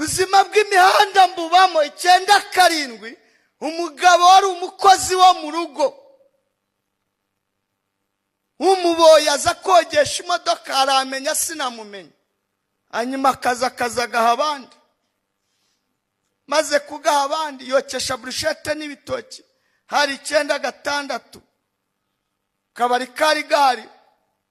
ubuzima bw'imihanda mbubamo 9-7. Umugabo wari umukozi wo mu rugo, umuboyi aza kogesha imodoka, aramenya sinamumenya, hanyuma akazagaha abandi. Maze kugaha abandi yokesha brushete n'ibitoki. Hari 9-6 kabari kari gari.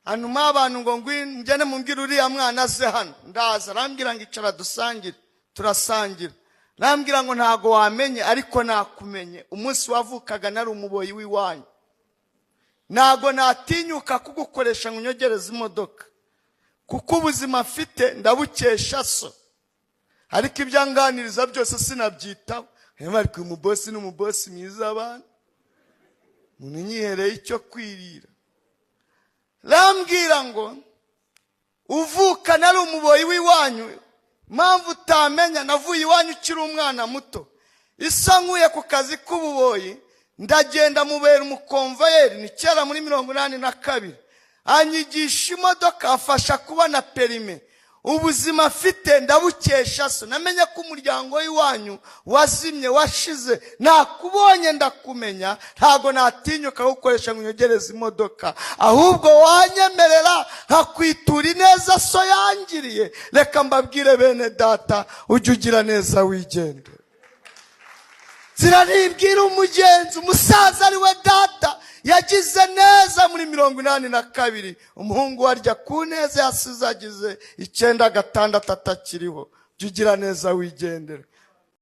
Hanyuma abantu ngo ngene mumbwira uriya mwana aze hano. Ndaza, arambwira ngo icara dusangire. Turasangira. Arambwira ngo ntago wamenye ariko nakumenye. Umunsi wavukaga nari umuboyi w'iwanyu. Ntago natinyuka kugukoresha ngo unyogereze imodoka, kuko ubuzima mfite ndabukesha so. Ariko ibyanganiriza byose sinabyitaho. Ariko umubosi n'umubosi mwiza abantu. Umuntu nyihereye icyo kwirira. Rambwira ngo uvuka nari umuboyi w'iwanyu, mpamvu utamenya navuye iwanyu ukiri umwana muto. Isa nkuye ku kazi k'ububoyi, ndagenda mubera umukonvayeri, ni kera muri 82. Anyigisha imodoka, afasha kubona perime. Ubuzima afite ndabukesha so. Namenye ko umuryango w'iwanyu wazimye, washize. Nakubonye ndakumenya, ntago natinyuka gukoresha ngo unyogereze imodoka, ahubwo wanyemerera nkakwitura ineza so yangiriye. Reka mbabwire bene data, ujye ugira neza wigende. Ziraribwira umugenzi, umusaza ari we data yagize neza muri 82. Umuhungu warya ku neza yasize agize 9-6 atakiriho. Jya ugira neza wigendere.